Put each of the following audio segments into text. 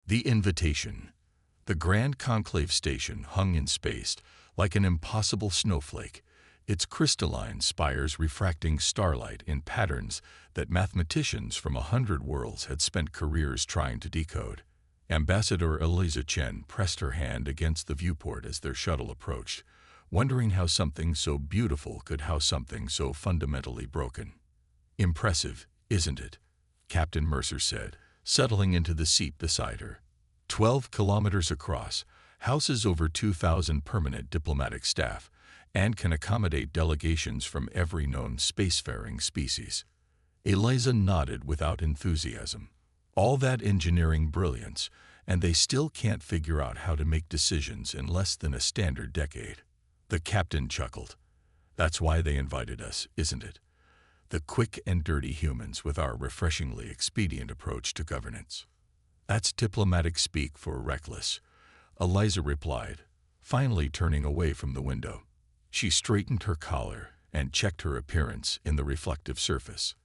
The invitation. The Grand Conclave Station hung in space like an impossible snowflake, its crystalline spires refracting starlight in patterns that mathematicians from 100 worlds had spent careers trying to decode. Ambassador Eliza Chen pressed her hand against the viewport as their shuttle approached, wondering how something so beautiful could house something so fundamentally broken. "Impressive, isn't it?" Captain Mercer said, settling into the seat beside her. 12 kilometers across, houses over 2,000 permanent diplomatic staff, and can accommodate delegations from every known spacefaring species. Eliza nodded without enthusiasm. All that engineering brilliance, and they still can't figure out how to make decisions in less than a standard decade. The captain chuckled. "That's why they invited us, isn't it? The quick and dirty humans with our refreshingly expedient approach to governance." "That's diplomatic speak for reckless," Eliza replied, finally turning away from the window. She straightened her collar and checked her appearance in the reflective surface.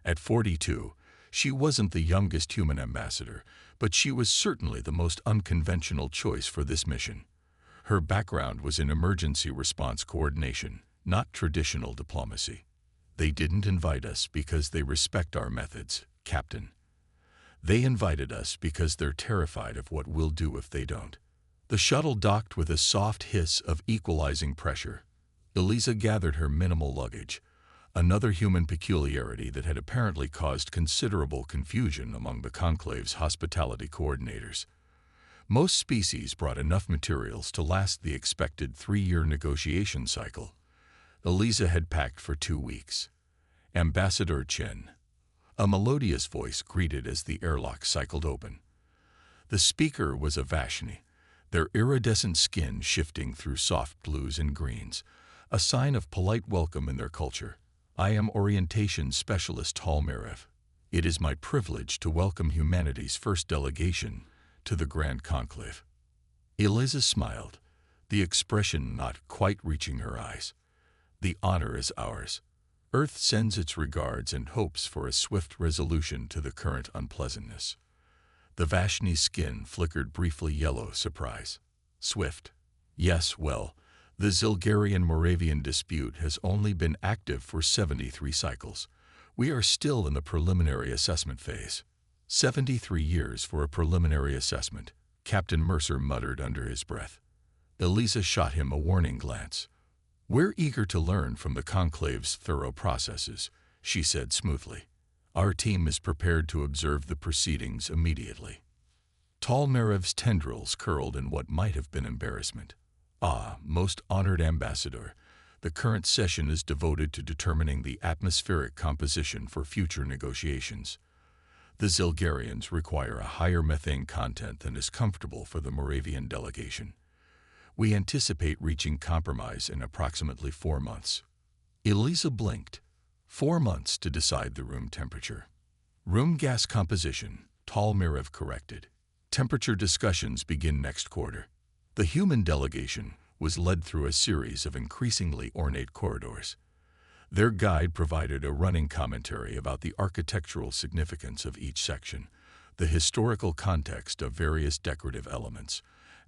At 42, she wasn't the youngest human ambassador, but she was certainly the most unconventional choice for this mission. Her background was in emergency response coordination, not traditional diplomacy. "They didn't invite us because they respect our methods, Captain. They invited us because they're terrified of what we'll do if they don't." The shuttle docked with a soft hiss of equalizing pressure. Eliza gathered her minimal luggage, another human peculiarity that had apparently caused considerable confusion among the Conclave's hospitality coordinators. Most species brought enough materials to last the expected 3-year negotiation cycle. Eliza had packed for 2 weeks. "Ambassador Chen," a melodious voice greeted as the airlock cycled open. The speaker was a Vashni, their iridescent skin shifting through soft blues and greens, a sign of polite welcome in their culture. "I am Orientation Specialist Talmerev. It is my privilege to welcome humanity's first delegation to the Grand Conclave." Eliza smiled, the expression not quite reaching her eyes. "The honor is ours. Earth sends its regards and hopes for a swift resolution to the current unpleasantness." The Vashni's skin flickered briefly yellow surprise. "Swift? Yes, well, the Zilgarian-Moravian dispute has only been active for 73 cycles. We are still in the preliminary assessment phase." 73 years for a preliminary assessment," Captain Mercer muttered under his breath. Eliza shot him a warning glance. "We're eager to learn from the Conclave's thorough processes," she said smoothly. "Our team is prepared to observe the proceedings immediately." Talmerev's tendrils curled in what might have been embarrassment. "Ah, most honored ambassador, the current session is devoted to determining the atmospheric composition for future negotiations. The Zilgarians require a higher methane content than is comfortable for the Moravian delegation. We anticipate reaching compromise in approximately 4 months." Eliza blinked. 4 months to decide the room temperature. "Room gas composition," Talmerev corrected. "Temperature discussions begin next quarter." The human delegation was led through a series of increasingly ornate corridors. Their guide provided a running commentary about the architectural significance of each section, the historical context of various decorative elements,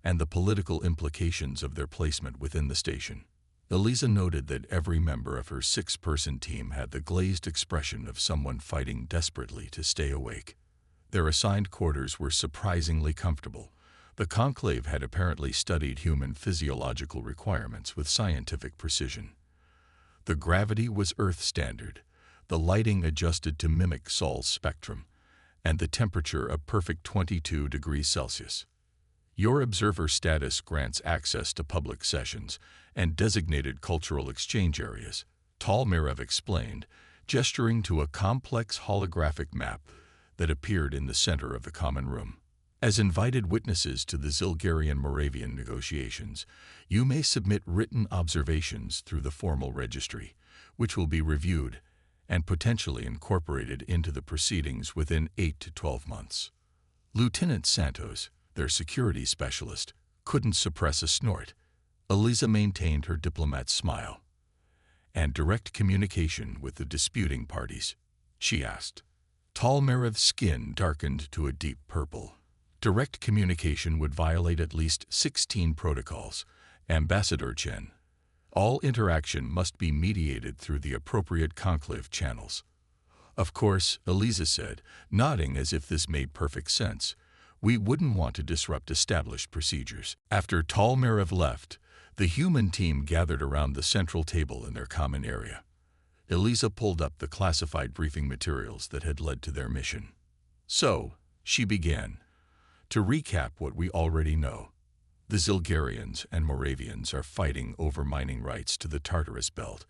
and the political implications of their placement within the station. Eliza noted that every member of her 6-person team had the glazed expression of someone fighting desperately to stay awake. Their assigned quarters were surprisingly comfortable. The conclave had apparently studied human physiological requirements with scientific precision. The gravity was Earth standard, the lighting adjusted to mimic Sol's spectrum, and the temperature a perfect 22 degrees Celsius. Your observer status grants access to public sessions and designated cultural exchange areas, Talmerev explained, gesturing to a complex holographic map that appeared in the center of the common room. As invited witnesses to the Zilgarian-Moravian negotiations, you may submit written observations through the formal registry, which will be reviewed and potentially incorporated into the proceedings within 8 to 12 months. Lieutenant Santos, their security specialist, couldn't suppress a snort. Eliza maintained her diplomat's smile. "And direct communication with the disputing parties?" she asked. Talmerev's skin darkened to a deep purple. Direct communication would violate at least 16 protocols. Ambassador Chen. All interaction must be mediated through the appropriate conclave channels. Of course, Eliza said, nodding as if this made perfect sense. We wouldn't want to disrupt established procedures. After Talmerev left, the human team gathered around the central table in their common area. Eliza pulled up the classified briefing materials that had led to their mission. So, she began. To recap what we already know, the Zilgarians and Moravians are fighting over mining rights to the Tartarus Belt,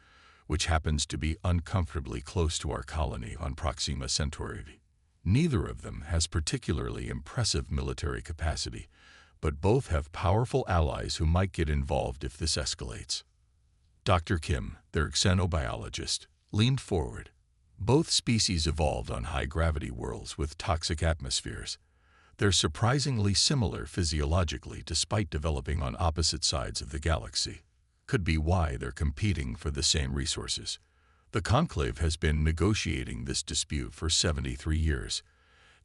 which happens to be uncomfortably close to our colony on Proxima Centauri. Neither of them has particularly impressive military capacity, but both have powerful allies who might get involved if this escalates. Dr. Kim, their xenobiologist, leaned forward. Both species evolved on high-gravity worlds with toxic atmospheres. They're surprisingly similar physiologically despite developing on opposite sides of the galaxy. Could be why they're competing for the same resources. The Conclave has been negotiating this dispute for 73 years.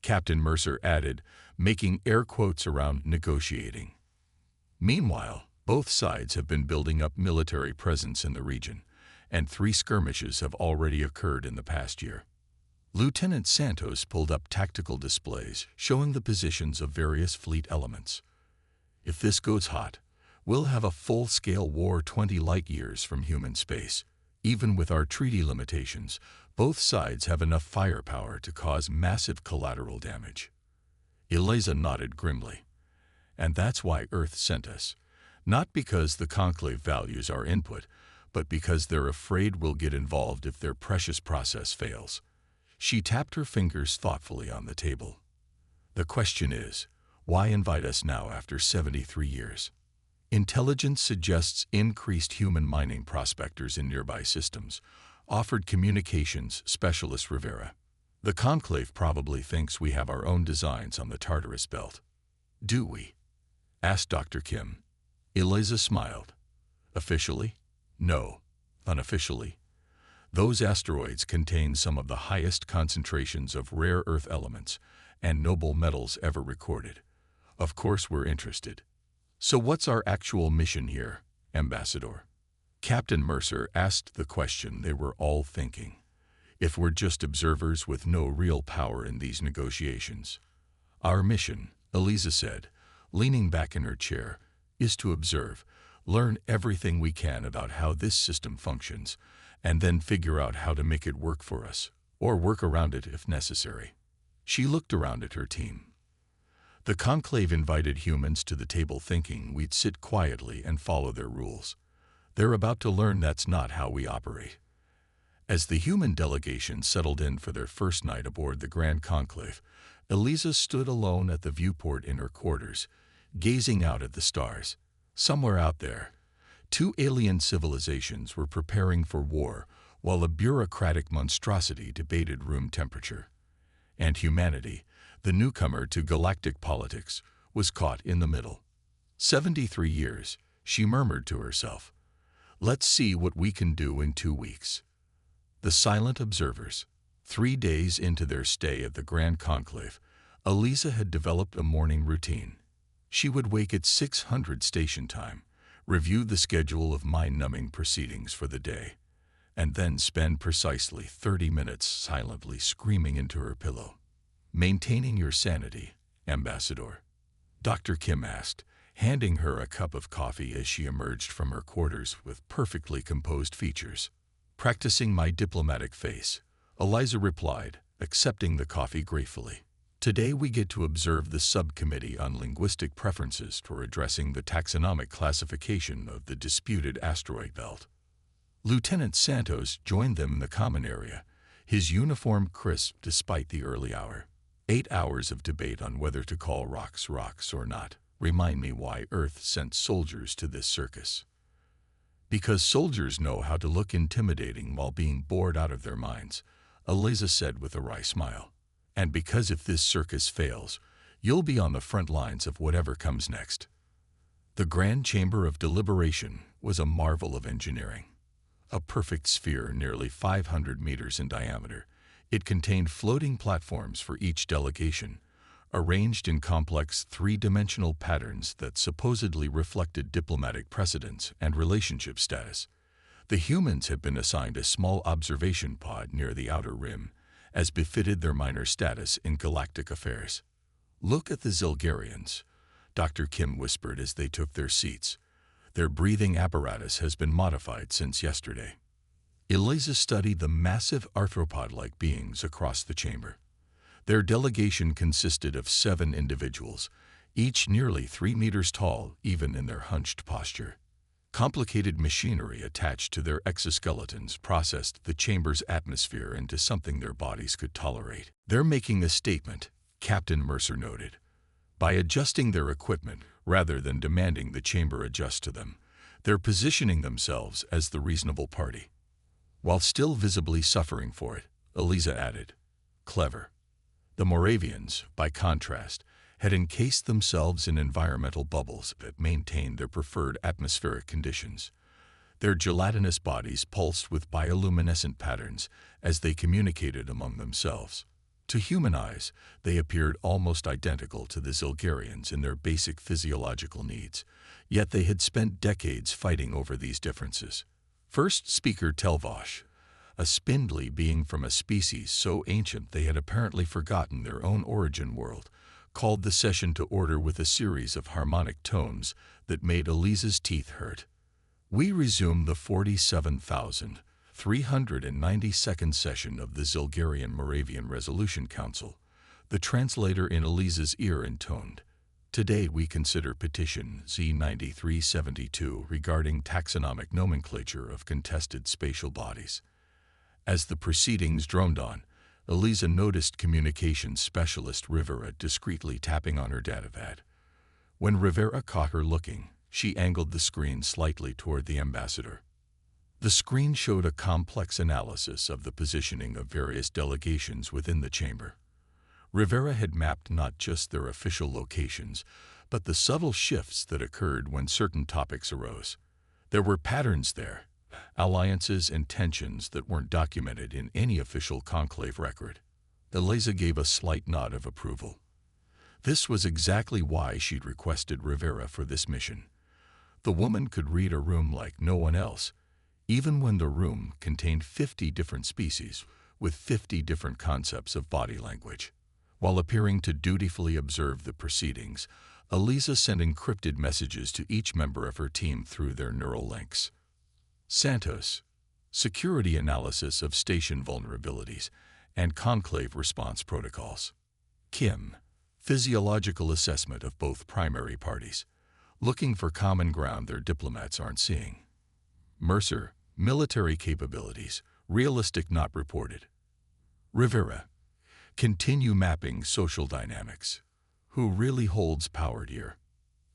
Captain Mercer added, making air quotes around negotiating. Meanwhile, both sides have been building up military presence in the region, and 3 skirmishes have already occurred in the past year. Lieutenant Santos pulled up tactical displays showing the positions of various fleet elements. If this goes hot, we'll have a full-scale war 20 light-years from human space. Even with our treaty limitations, both sides have enough firepower to cause massive collateral damage. Eliza nodded grimly. And that's why Earth sent us. Not because the Conclave values our input, but because they're afraid we'll get involved if their precious process fails. She tapped her fingers thoughtfully on the table. The question is, why invite us now after 73 years? Intelligence suggests increased human mining prospectors in nearby systems, offered communications specialist Rivera. The Conclave probably thinks we have our own designs on the Tartarus Belt. Do we? Asked Dr. Kim. Eliza smiled. Officially? No. Unofficially. Those asteroids contain some of the highest concentrations of rare earth elements and noble metals ever recorded. Of course we're interested. So what's our actual mission here, Ambassador? Captain Mercer asked the question they were all thinking. If we're just observers with no real power in these negotiations. Our mission, Eliza said, leaning back in her chair, is to observe, learn everything we can about how this system functions, and then figure out how to make it work for us, or work around it if necessary. She looked around at her team. The Conclave invited humans to the table thinking we'd sit quietly and follow their rules. They're about to learn that's not how we operate. As the human delegation settled in for their first night aboard the Grand Conclave, Eliza stood alone at the viewport in her quarters, gazing out at the stars. Somewhere out there, 2 alien civilizations were preparing for war while a bureaucratic monstrosity debated room temperature. And humanity, the newcomer to galactic politics, was caught in the middle. 73 years, she murmured to herself. Let's see what we can do in 2 weeks. The silent observers. 3 days into their stay at the Grand Conclave, Eliza had developed a morning routine. She would wake at 600 station time, review the schedule of mind-numbing proceedings for the day, and then spend precisely 30 minutes silently screaming into her pillow. Maintaining your sanity, Ambassador? Dr. Kim asked, handing her a cup of coffee as she emerged from her quarters with perfectly composed features. Practicing my diplomatic face, Eliza replied, accepting the coffee gratefully. Today we get to observe the subcommittee on linguistic preferences for addressing the taxonomic classification of the disputed asteroid belt. Lieutenant Santos joined them in the common area, his uniform crisp despite the early hour. 8 hours of debate on whether to call rocks rocks or not. Remind me why Earth sent soldiers to this circus. Because soldiers know how to look intimidating while being bored out of their minds, Eliza said with a wry smile. And because if this circus fails, you'll be on the front lines of whatever comes next. The Grand Chamber of Deliberation was a marvel of engineering. A perfect sphere nearly 500 meters in diameter, it contained floating platforms for each delegation, arranged in complex three-dimensional patterns that supposedly reflected diplomatic precedence and relationship status. The humans had been assigned a small observation pod near the outer rim, as befitted their minor status in galactic affairs. "Look at the Zilgarians," Dr. Kim whispered as they took their seats. "Their breathing apparatus has been modified since yesterday." Eliza studied the massive arthropod-like beings across the chamber. Their delegation consisted of 7 individuals, each nearly 3 meters tall even in their hunched posture. Complicated machinery attached to their exoskeletons processed the chamber's atmosphere into something their bodies could tolerate. "They're making a statement," Captain Mercer noted. "By adjusting their equipment rather than demanding the chamber adjust to them, they're positioning themselves as the reasonable party." While still visibly suffering for it, Eliza added, "Clever." The Moravians, by contrast, had encased themselves in environmental bubbles that maintained their preferred atmospheric conditions. Their gelatinous bodies pulsed with bioluminescent patterns as they communicated among themselves. To human eyes, they appeared almost identical to the Zilgarians in their basic physiological needs, yet they had spent decades fighting over these differences. First speaker Telvosh, a spindly being from a species so ancient they had apparently forgotten their own origin world, called the session to order with a series of harmonic tones that made Eliza's teeth hurt. "We resume the 47,392nd session of the Zilgarian-Moravian Resolution Council," the translator in Eliza's ear intoned. "Today we consider Petition Z9372 regarding taxonomic nomenclature of contested spatial bodies." As the proceedings droned on, Eliza noticed communications specialist Rivera discreetly tapping on her datapad. When Rivera caught her looking, she angled the screen slightly toward the ambassador. The screen showed a complex analysis of the positioning of various delegations within the chamber. Rivera had mapped not just their official locations, but the subtle shifts that occurred when certain topics arose. There were patterns there, alliances and tensions that weren't documented in any official conclave record. Eliza gave a slight nod of approval. This was exactly why she'd requested Rivera for this mission. The woman could read a room like no one else, even when the room contained 50 different species with 50 different concepts of body language. While appearing to dutifully observe the proceedings, Eliza sent encrypted messages to each member of her team through their neural links. Santos, security analysis of station vulnerabilities and conclave response protocols. Kim, physiological assessment of both primary parties, looking for common ground their diplomats aren't seeing. Mercer, military capabilities, realistic not reported. Rivera, continue mapping social dynamics. Who really holds power here?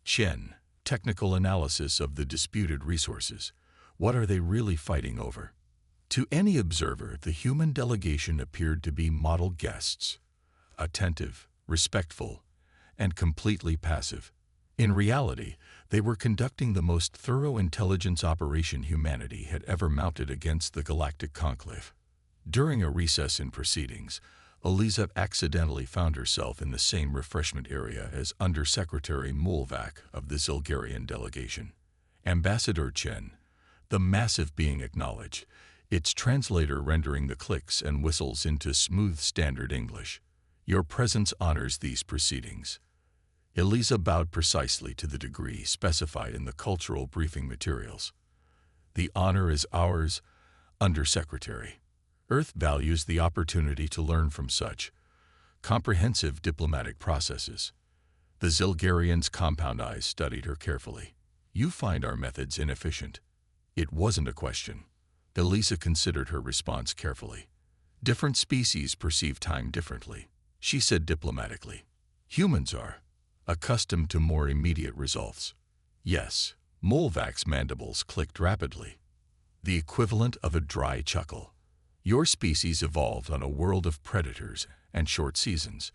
Chen, technical analysis of the disputed resources. What are they really fighting over? To any observer, the human delegation appeared to be model guests, attentive, respectful, and completely passive. In reality, they were conducting the most thorough intelligence operation humanity had ever mounted against the Galactic Conclave. During a recess in proceedings, Eliza accidentally found herself in the same refreshment area as Undersecretary Mulvac of the Zilgarian delegation. Ambassador Chen, the massive being acknowledged, its translator rendering the clicks and whistles into smooth standard English. "Your presence honors these proceedings." Eliza bowed precisely to the degree specified in the cultural briefing materials. "The honor is ours, Undersecretary. Earth values the opportunity to learn from such comprehensive diplomatic processes." The Zilgarian's compound eyes studied her carefully. "You find our methods inefficient." It wasn't a question. Eliza considered her response carefully. "Different species perceive time differently," she said diplomatically. "Humans are accustomed to more immediate results." "Yes." Mulvac's mandibles clicked rapidly. "The equivalent of a dry chuckle. Your species evolved on a world of predators and short seasons.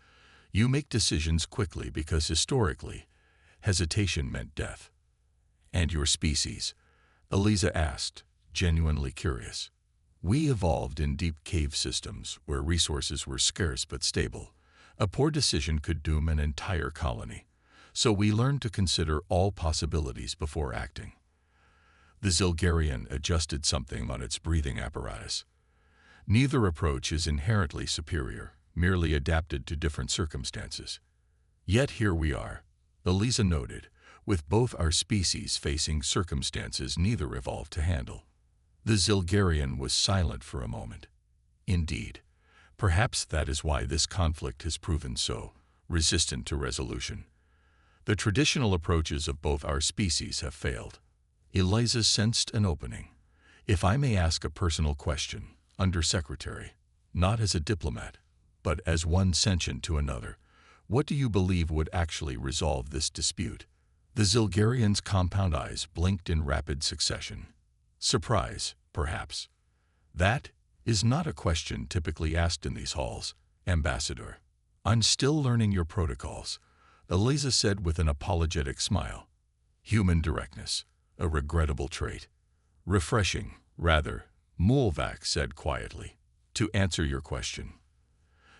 You make decisions quickly because historically, hesitation meant death." "And your species?" Eliza asked, genuinely curious. "We evolved in deep cave systems where resources were scarce but stable," A poor decision could doom an entire colony, so we learned to consider all possibilities before acting. The Zilgarian adjusted something on its breathing apparatus. Neither approach is inherently superior, merely adapted to different circumstances. Yet here we are, Eliza noted, with both our species facing circumstances neither evolved to handle. The Zilgarian was silent for a moment. Indeed, perhaps that is why this conflict has proven so resistant to resolution. The traditional approaches of both our species have failed. Eliza sensed an opening. If I may ask a personal question, Undersecretary, not as a diplomat, but as one sentient to another, what do you believe would actually resolve this dispute? The Zilgarian's compound eyes blinked in rapid succession. Surprise, perhaps. That is not a question typically asked in these halls, Ambassador. I'm still learning your protocols, Eliza said with an apologetic smile. Human directness, a regrettable trait. Refreshing, rather, Mulvac said quietly. To answer your question,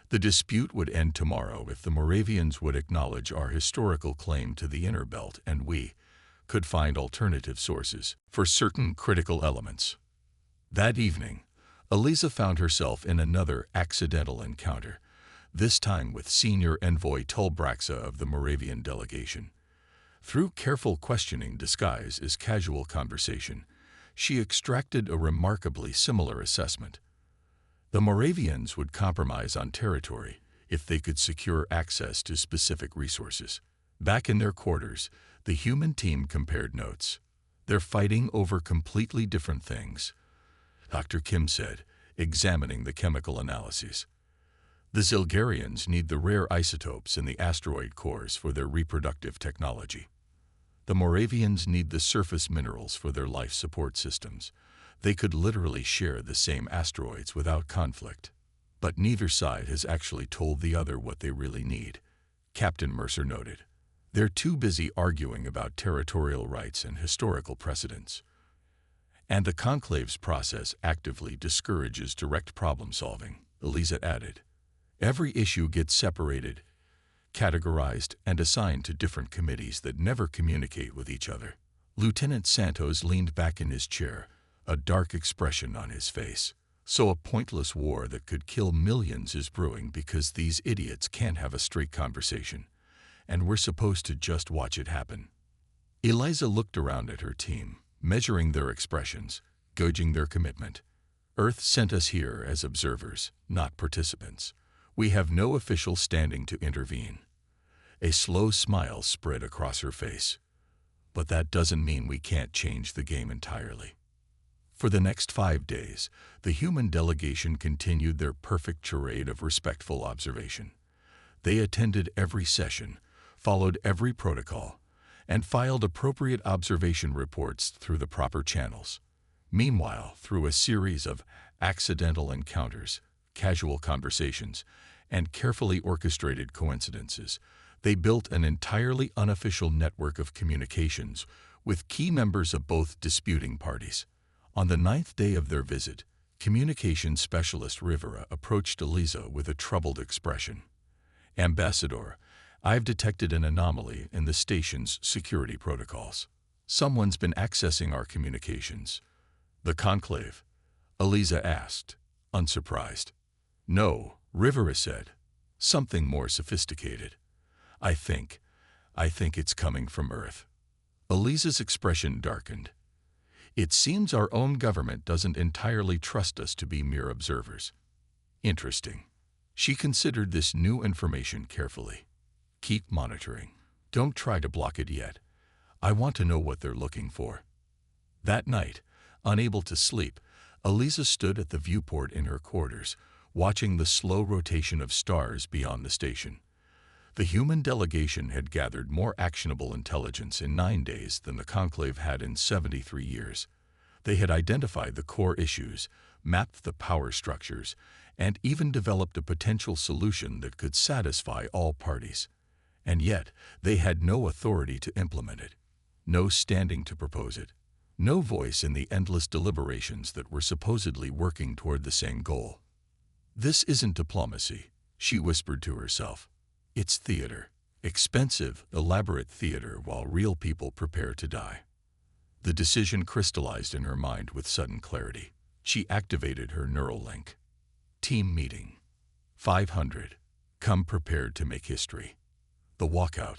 the dispute would end tomorrow if the Moravians would acknowledge our historical claim to the inner belt and we could find alternative sources for certain critical elements. That evening, Eliza found herself in another accidental encounter, this time with Senior Envoy Tulbraxa of the Moravian delegation. Through careful questioning disguised as casual conversation, she extracted a remarkably similar assessment. The Moravians would compromise on territory if they could secure access to specific resources. Back in their quarters, the human team compared notes. They're fighting over completely different things, Dr. Kim said, examining the chemical analyses. The Zilgarians need the rare isotopes in the asteroid cores for their reproductive technology. The Moravians need the surface minerals for their life support systems. They could literally share the same asteroids without conflict. But neither side has actually told the other what they really need, Captain Mercer noted. They're too busy arguing about territorial rights and historical precedents. And the conclave's process actively discourages direct problem-solving, Eliza added. Every issue gets separated, categorized, and assigned to different committees that never communicate with each other. Lieutenant Santos leaned back in his chair, a dark expression on his face. So a pointless war that could kill millions is brewing because these idiots can't have a straight conversation, and we're supposed to just watch it happen. Eliza looked around at her team, measuring their expressions, gauging their commitment. Earth sent us here as observers, not participants. We have no official standing to intervene. A slow smile spread across her face. But that doesn't mean we can't change the game entirely. For the next 5 days, the human delegation continued their perfect charade of respectful observation. They attended every session, followed every protocol, and filed appropriate observation reports through the proper channels. Meanwhile, through a series of accidental encounters, casual conversations, and carefully orchestrated coincidences, they built an entirely unofficial network of communications with key members of both disputing parties. On the 9th day of their visit, communications specialist Rivera approached Eliza with a troubled expression. Ambassador, I've detected an anomaly in the station's security protocols. Someone's been accessing our communications. The conclave? Eliza asked, unsurprised. No, Rivera said. Something more sophisticated. I think it's coming from Earth. Eliza's expression darkened. It seems our own government doesn't entirely trust us to be mere observers. Interesting. She considered this new information carefully. Keep monitoring. Don't try to block it yet. I want to know what they're looking for. That night, unable to sleep, Eliza stood at the viewport in her quarters, watching the slow rotation of stars beyond the station. The human delegation had gathered more actionable intelligence in 9 days than the conclave had in 73 years. They had identified the core issues, mapped the power structures, and even developed a potential solution that could satisfy all parties. And yet, they had no authority to implement it, no standing to propose it, no voice in the endless deliberations that were supposedly working toward the same goal. This isn't diplomacy, she whispered to herself. It's theater. Expensive, elaborate theater while real people prepare to die. The decision crystallized in her mind with sudden clarity. She activated her neural link. Team meeting. 500. Come prepared to make history. The walkout.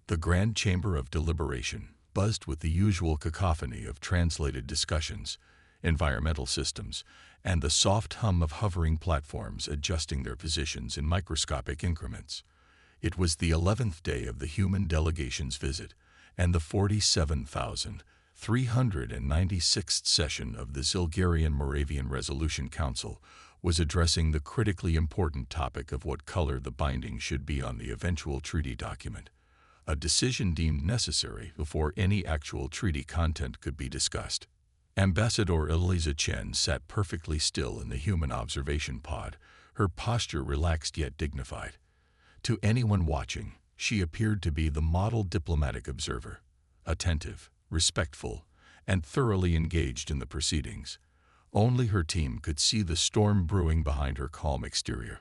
The grand chamber of deliberation buzzed with the usual cacophony of translated discussions, environmental systems, and the soft hum of hovering platforms adjusting their positions in microscopic increments. It was the 11th day of the human delegation's visit, and the 47,396th session of the Zilgarian-Moravian Resolution Council was addressing the critically important topic of what color the binding should be on the eventual treaty document, a decision deemed necessary before any actual treaty content could be discussed. Ambassador Eliza Chen sat perfectly still in the human observation pod, her posture relaxed yet dignified. To anyone watching, she appeared to be the model diplomatic observer, attentive, respectful, and thoroughly engaged in the proceedings. Only her team could see the storm brewing behind her calm exterior.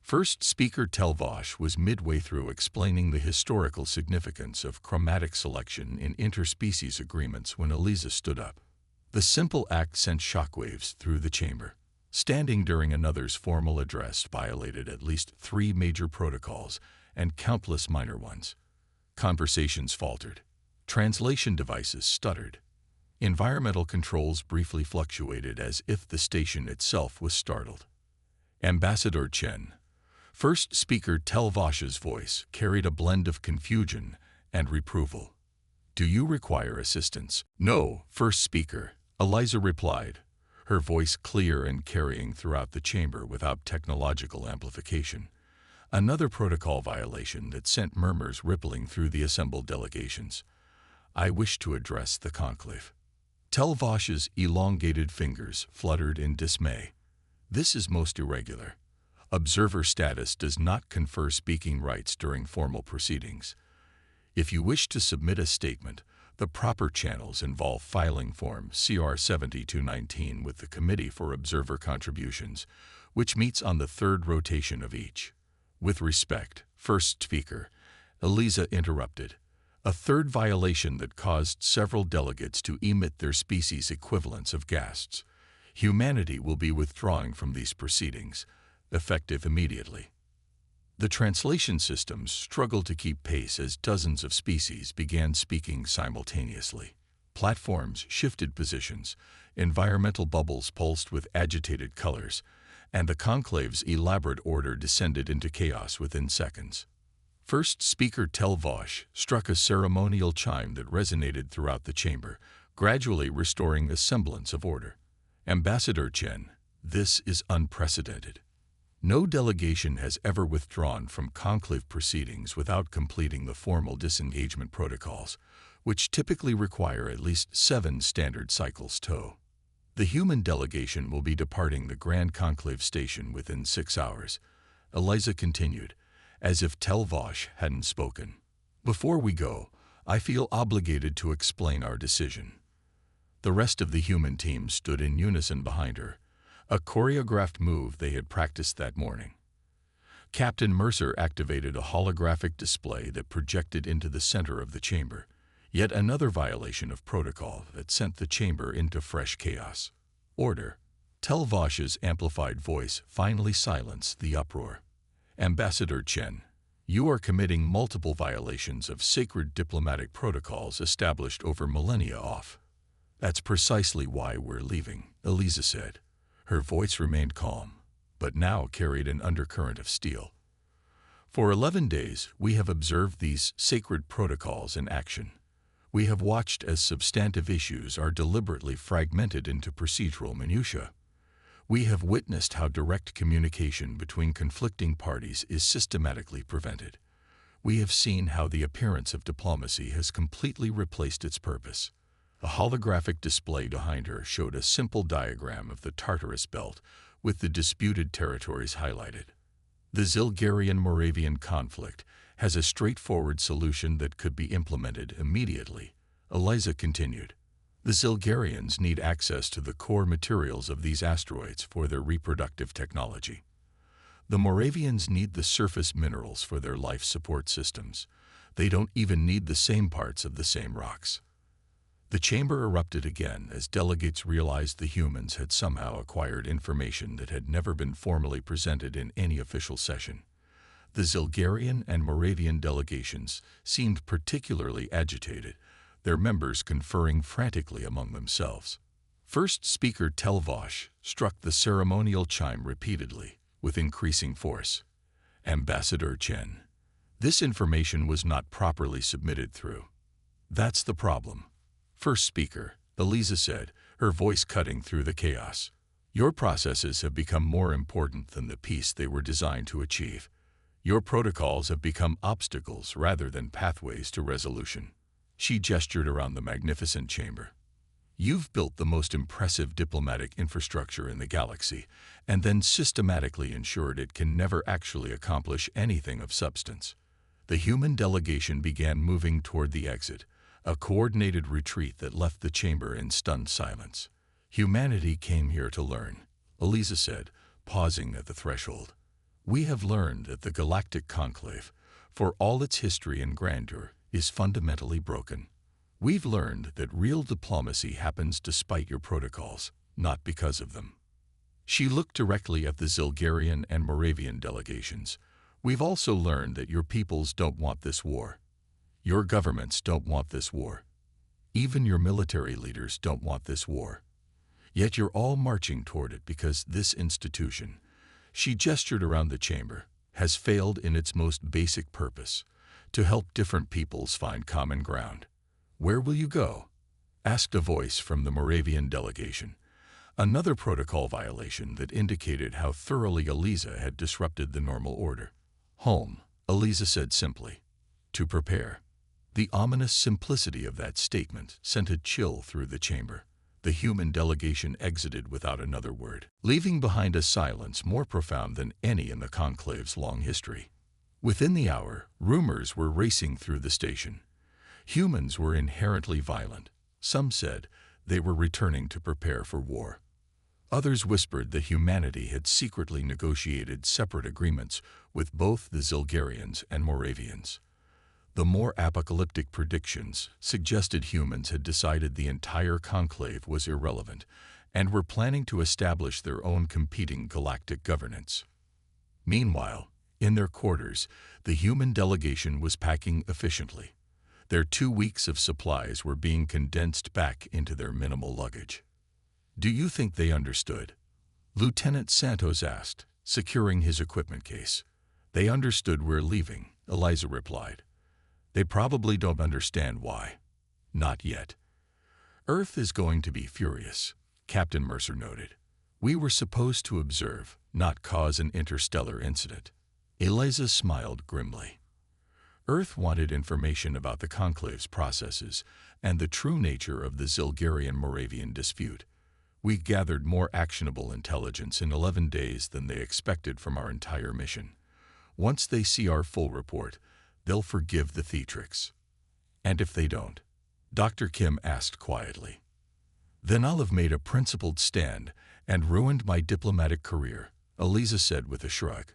First speaker Tel Vosh was midway through explaining the historical significance of chromatic selection in interspecies agreements when Eliza stood up. The simple act sent shockwaves through the chamber. Standing during another's formal address violated at least 3 major protocols and countless minor ones. Conversations faltered. Translation devices stuttered. Environmental controls briefly fluctuated as if the station itself was startled. Ambassador Chen, first speaker Tel Vosh's voice carried a blend of confusion and reproval. Do you require assistance? No, first speaker, Eliza replied, her voice clear and carrying throughout the chamber without technological amplification. Another protocol violation that sent murmurs rippling through the assembled delegations. I wish to address the conclave. Tel Vosh's elongated fingers fluttered in dismay. This is most irregular. Observer status does not confer speaking rights during formal proceedings. If you wish to submit a statement, the proper channels involve filing form CR 7219 with the Committee for Observer Contributions, which meets on the 3rd rotation of each. With respect, first speaker, Eliza interrupted. A third violation that caused several delegates to emit their species equivalents of gasps. Humanity will be withdrawing from these proceedings, effective immediately. The translation systems struggled to keep pace as dozens of species began speaking simultaneously. Platforms shifted positions, environmental bubbles pulsed with agitated colors, and the conclave's elaborate order descended into chaos within seconds. First speaker Tel Vosh struck a ceremonial chime that resonated throughout the chamber, gradually restoring a semblance of order. Ambassador Chen, this is unprecedented. No delegation has ever withdrawn from conclave proceedings without completing the formal disengagement protocols, which typically require at least 7 standard cycles tow. The human delegation will be departing the Grand Conclave Station within 6 hours, Eliza continued, as if Tel Vosh hadn't spoken. Before we go, I feel obligated to explain our decision. The rest of the human team stood in unison behind her, a choreographed move they had practiced that morning. Captain Mercer activated a holographic display that projected into the center of the chamber, yet another violation of protocol that sent the chamber into fresh chaos. Order. Tel Vosh's amplified voice finally silenced the uproar. Ambassador Chen, you are committing multiple violations of sacred diplomatic protocols established over millennia off. That's precisely why we're leaving, Eliza said. Her voice remained calm, but now carried an undercurrent of steel. For 11 days, we have observed these sacred protocols in action. We have watched as substantive issues are deliberately fragmented into procedural minutiae. We have witnessed how direct communication between conflicting parties is systematically prevented. We have seen how the appearance of diplomacy has completely replaced its purpose. A holographic display behind her showed a simple diagram of the Tartarus Belt with the disputed territories highlighted. The Zilgarian-Moravian conflict has a straightforward solution that could be implemented immediately, Eliza continued. The Zilgarians need access to the core materials of these asteroids for their reproductive technology. The Moravians need the surface minerals for their life support systems. They don't even need the same parts of the same rocks. The chamber erupted again as delegates realized the humans had somehow acquired information that had never been formally presented in any official session. The Zilgarian and Moravian delegations seemed particularly agitated, their members conferring frantically among themselves. First Speaker Telvosh struck the ceremonial chime repeatedly, with increasing force. Ambassador Chen. This information was not properly submitted through. That's the problem. First Speaker, Eliza said, her voice cutting through the chaos. Your processes have become more important than the peace they were designed to achieve. Your protocols have become obstacles rather than pathways to resolution. She gestured around the magnificent chamber. You've built the most impressive diplomatic infrastructure in the galaxy, and then systematically ensured it can never actually accomplish anything of substance. The human delegation began moving toward the exit, a coordinated retreat that left the chamber in stunned silence. Humanity came here to learn, Eliza said, pausing at the threshold. We have learned that the Galactic Conclave, for all its history and grandeur, is fundamentally broken. We've learned that real diplomacy happens despite your protocols, not because of them. She looked directly at the Zilgarian and Moravian delegations. We've also learned that your peoples don't want this war. Your governments don't want this war. Even your military leaders don't want this war. Yet you're all marching toward it because this institution, she gestured around the chamber, has failed in its most basic purpose, to help different peoples find common ground. Where will you go? Asked a voice from the Moravian delegation. Another protocol violation that indicated how thoroughly Eliza had disrupted the normal order. Home, Eliza said simply. To prepare. The ominous simplicity of that statement sent a chill through the chamber. The human delegation exited without another word, leaving behind a silence more profound than any in the conclave's long history. Within the hour, rumors were racing through the station. Humans were inherently violent. Some said they were returning to prepare for war. Others whispered that humanity had secretly negotiated separate agreements with both the Zilgarians and Moravians. The more apocalyptic predictions suggested humans had decided the entire conclave was irrelevant and were planning to establish their own competing galactic governance. Meanwhile, in their quarters, the human delegation was packing efficiently. Their 2 weeks of supplies were being condensed back into their minimal luggage. Do you think they understood? Lieutenant Santos asked, securing his equipment case. They understood we're leaving, Eliza replied. They probably don't understand why. Not yet. Earth is going to be furious, Captain Mercer noted. We were supposed to observe, not cause an interstellar incident. Eliza smiled grimly. Earth wanted information about the conclave's processes and the true nature of the Zilgarian-Moravian dispute. We gathered more actionable intelligence in 11 days than they expected from our entire mission. Once they see our full report, they'll forgive the Theatrix. And if they don't? Dr. Kim asked quietly. Then I'll have made a principled stand and ruined my diplomatic career, Eliza said with a shrug.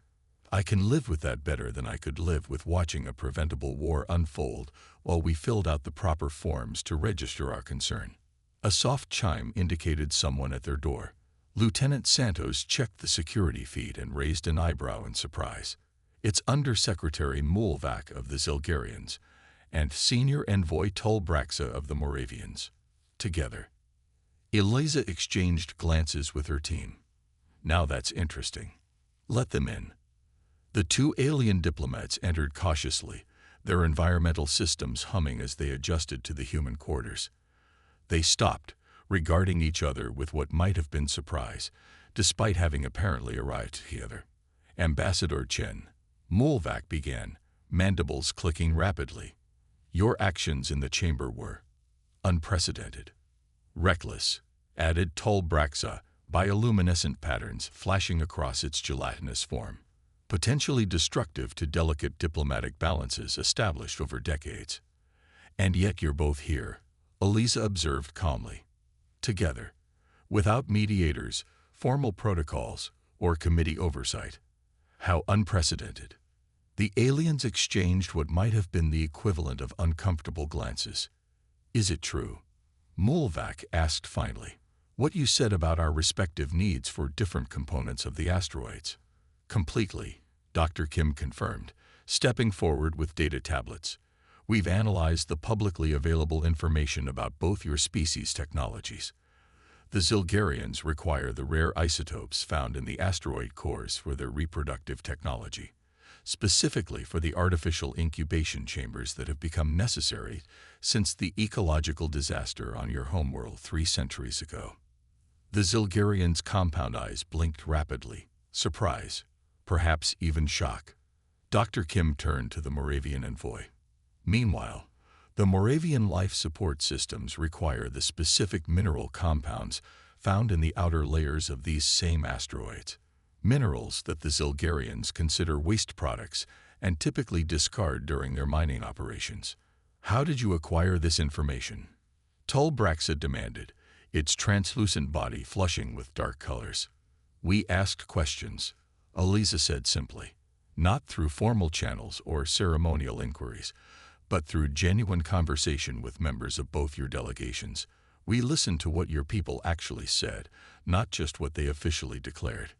I can live with that better than I could live with watching a preventable war unfold while we filled out the proper forms to register our concern. A soft chime indicated someone at their door. Lieutenant Santos checked the security feed and raised an eyebrow in surprise. It's Undersecretary Mulvac of the Zilgarians and Senior Envoy Tolbraxa of the Moravians. Together. Eliza exchanged glances with her team. Now that's interesting. Let them in. The 2 alien diplomats entered cautiously, their environmental systems humming as they adjusted to the human quarters. They stopped, regarding each other with what might have been surprise, despite having apparently arrived together. Ambassador Chen, Mulvac began, mandibles clicking rapidly. Your actions in the chamber were unprecedented. Reckless, added Tolbraxa, bioluminescent patterns flashing across its gelatinous form. Potentially destructive to delicate diplomatic balances established over decades. And yet you're both here, Eliza observed calmly. Together, without mediators, formal protocols, or committee oversight. How unprecedented. The aliens exchanged what might have been the equivalent of uncomfortable glances. Is it true? Mulvac asked finally. What you said about our respective needs for different components of the asteroids. Completely, Dr. Kim confirmed, stepping forward with data tablets. We've analyzed the publicly available information about both your species' technologies. The Zilgarians require the rare isotopes found in the asteroid cores for their reproductive technology, specifically for the artificial incubation chambers that have become necessary since the ecological disaster on your homeworld 3 centuries ago. The Zilgarians' compound eyes blinked rapidly, surprise, perhaps even shock. Dr. Kim turned to the Moravian envoy. Meanwhile, the Moravian life support systems require the specific mineral compounds found in the outer layers of these same asteroids, minerals that the Zilgarians consider waste products and typically discard during their mining operations. How did you acquire this information? Tulbraxa demanded, its translucent body flushing with dark colors. We asked questions, Eliza said simply, not through formal channels or ceremonial inquiries, but through genuine conversation with members of both your delegations. We listened to what your people actually said, not just what they officially declared.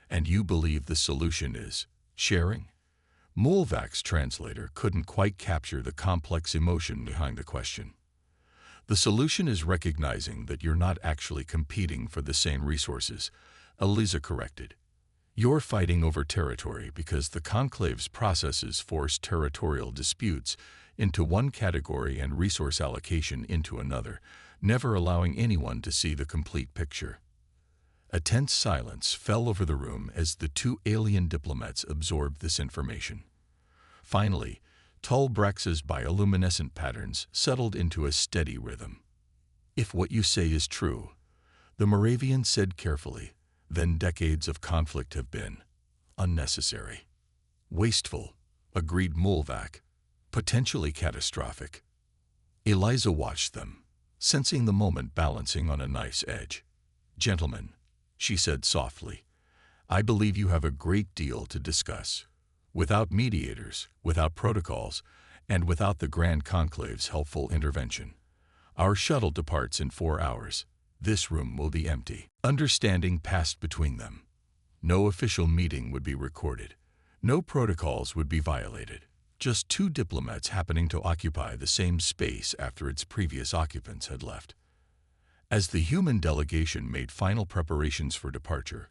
And you believe the solution is sharing? Mulvac's translator couldn't quite capture the complex emotion behind the question. The solution is recognizing that you're not actually competing for the same resources, Eliza corrected. You're fighting over territory because the Conclave's processes force territorial disputes into one category and resource allocation into another, never allowing anyone to see the complete picture. A tense silence fell over the room as the 2 alien diplomats absorbed this information. Finally, Tulbraxa's bioluminescent patterns settled into a steady rhythm. If what you say is true, the Moravian said carefully, then decades of conflict have been unnecessary. Wasteful, agreed Mulvac, potentially catastrophic. Eliza watched them, sensing the moment balancing on a nice edge. Gentlemen, she said softly, I believe you have a great deal to discuss. Without mediators, without protocols, and without the Grand Conclave's helpful intervention. Our shuttle departs in 4 hours. This room will be empty. Understanding passed between them. No official meeting would be recorded. No protocols would be violated. Just 2 diplomats happening to occupy the same space after its previous occupants had left. As the human delegation made final preparations for departure,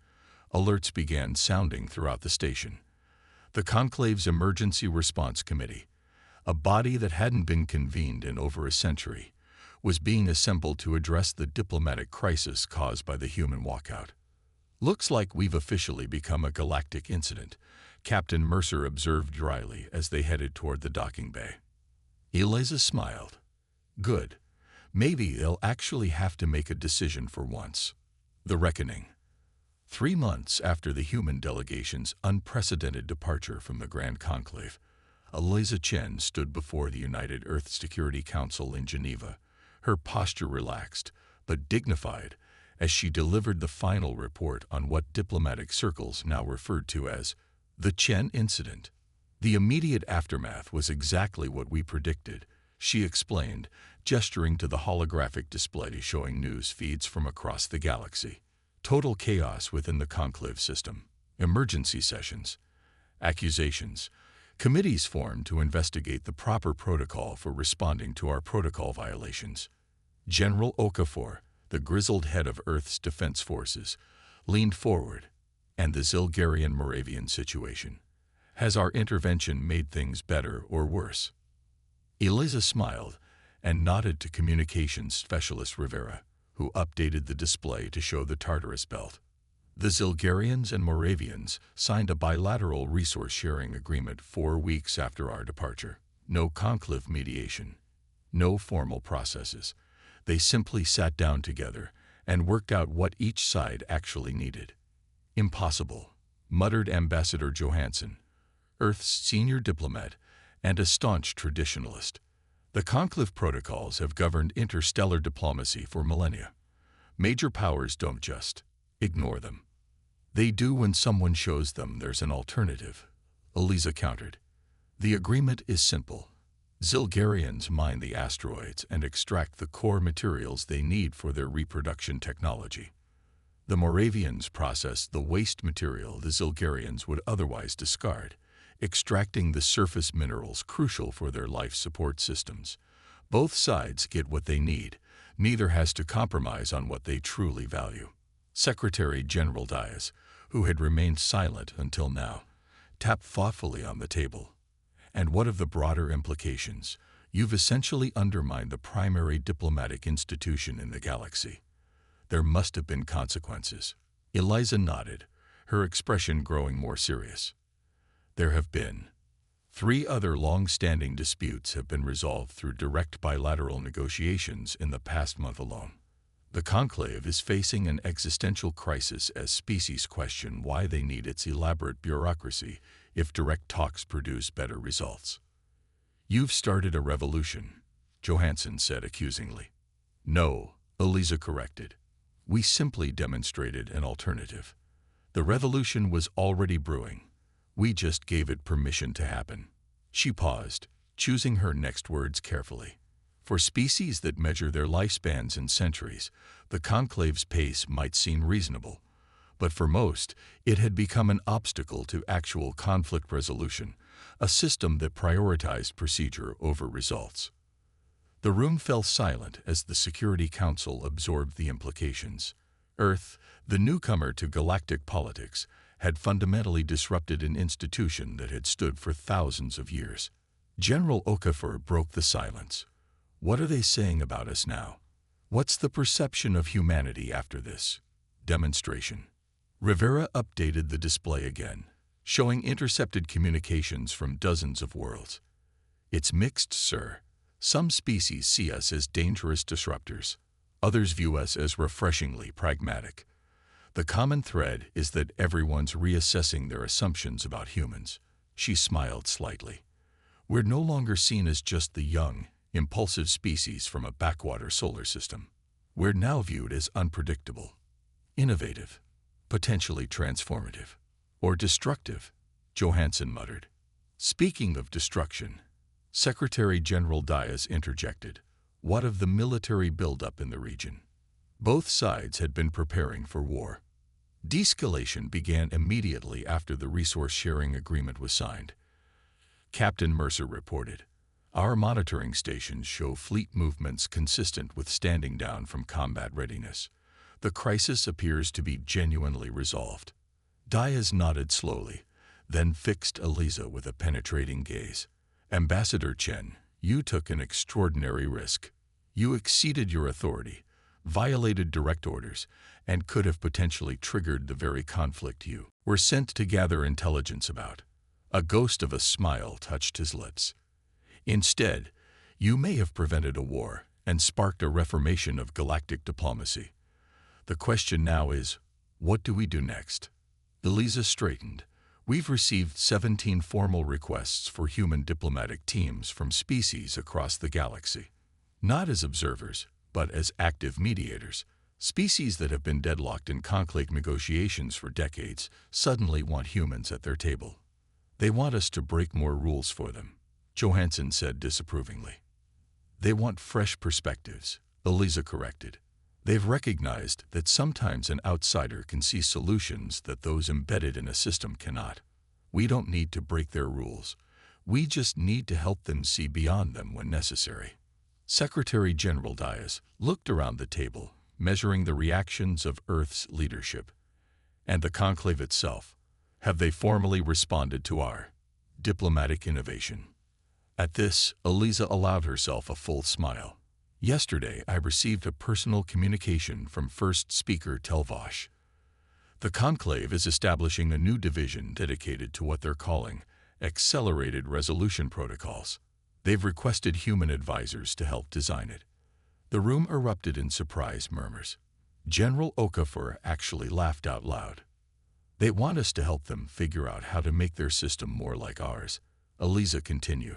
alerts began sounding throughout the station. The Conclave's Emergency Response Committee, a body that hadn't been convened in over a century, was being assembled to address the diplomatic crisis caused by the human walkout. Looks like we've officially become a galactic incident, Captain Mercer observed dryly as they headed toward the docking bay. Eliza smiled. Good. Maybe they'll actually have to make a decision for once. The reckoning. 3 months after the human delegation's unprecedented departure from the Grand Conclave, Eliza Chen stood before the United Earth Security Council in Geneva, her posture relaxed but dignified as she delivered the final report on what diplomatic circles now referred to as the Chen incident. The immediate aftermath was exactly what we predicted, she explained, gesturing to the holographic display showing news feeds from across the galaxy. Total chaos within the conclave system, emergency sessions, accusations, committees formed to investigate the proper protocol for responding to our protocol violations. General Okafor, the grizzled head of Earth's defense forces, leaned forward, and the Zilgarian-Moravian situation. Has our intervention made things better or worse? Eliza smiled and nodded to communications specialist Rivera, who updated the display to show the Tartarus belt. The Zilgarians and Moravians signed a bilateral resource-sharing agreement 4 weeks after our departure. No conclave mediation, no formal processes. They simply sat down together and worked out what each side actually needed. Impossible, muttered Ambassador Johansson, Earth's senior diplomat and a staunch traditionalist. The conclave protocols have governed interstellar diplomacy for millennia. Major powers don't just ignore them. They do when someone shows them there's an alternative, Eliza countered. The agreement is simple. Zilgarians mine the asteroids and extract the core materials they need for their reproduction technology. The Moravians process the waste material the Zilgarians would otherwise discard, extracting the surface minerals crucial for their life support systems. Both sides get what they need. Neither has to compromise on what they truly value. Secretary General Diaz, who had remained silent until now, tapped thoughtfully on the table. And what of the broader implications? You've essentially undermined the primary diplomatic institution in the galaxy. There must have been consequences. Eliza nodded, her expression growing more serious. There have been. 3 other long-standing disputes have been resolved through direct bilateral negotiations in the past month alone. The Conclave is facing an existential crisis as species question why they need its elaborate bureaucracy if direct talks produce better results. You've started a revolution, Johansson said accusingly. No, Eliza corrected. We simply demonstrated an alternative. The revolution was already brewing. We just gave it permission to happen. She paused, choosing her next words carefully. For species that measure their lifespans in centuries, the Conclave's pace might seem reasonable. But for most, it had become an obstacle to actual conflict resolution, a system that prioritized procedure over results. The room fell silent as the Security Council absorbed the implications. Earth, the newcomer to galactic politics, had fundamentally disrupted an institution that had stood for thousands of years. General Okafor broke the silence. What are they saying about us now? What's the perception of humanity after this demonstration? Rivera updated the display again, showing intercepted communications from dozens of worlds. It's mixed, sir. Some species see us as dangerous disruptors. Others view us as refreshingly pragmatic. The common thread is that everyone's reassessing their assumptions about humans. She smiled slightly. We're no longer seen as just the young, impulsive species from a backwater solar system. We're now viewed as unpredictable, innovative, potentially transformative, or destructive, Johansson muttered. Speaking of destruction, Secretary General Diaz interjected. What of the military buildup in the region? Both sides had been preparing for war. De-escalation began immediately after the resource-sharing agreement was signed. Captain Mercer reported. Our monitoring stations show fleet movements consistent with standing down from combat readiness. The crisis appears to be genuinely resolved. Diaz nodded slowly, then fixed Eliza with a penetrating gaze. Ambassador Chen, you took an extraordinary risk. You exceeded your authority, violated direct orders, and could have potentially triggered the very conflict you were sent to gather intelligence about. A ghost of a smile touched his lips. Instead, you may have prevented a war and sparked a reformation of galactic diplomacy. The question now is, what do we do next? Eliza straightened. We've received 17 formal requests for human diplomatic teams from species across the galaxy. Not as observers, but as active mediators. Species that have been deadlocked in conclave negotiations for decades suddenly want humans at their table. They want us to break more rules for them, Johansson said disapprovingly. They want fresh perspectives, Eliza corrected. They've recognized that sometimes an outsider can see solutions that those embedded in a system cannot. We don't need to break their rules. We just need to help them see beyond them when necessary. Secretary General Diaz looked around the table, measuring the reactions of Earth's leadership. And the conclave itself. Have they formally responded to our diplomatic innovation? At this, Eliza allowed herself a full smile. Yesterday, I received a personal communication from First Speaker Telvosh. The Conclave is establishing a new division dedicated to what they're calling accelerated resolution protocols. They've requested human advisors to help design it. The room erupted in surprise murmurs. General Okafor actually laughed out loud. They want us to help them figure out how to make their system more like ours, Eliza continued.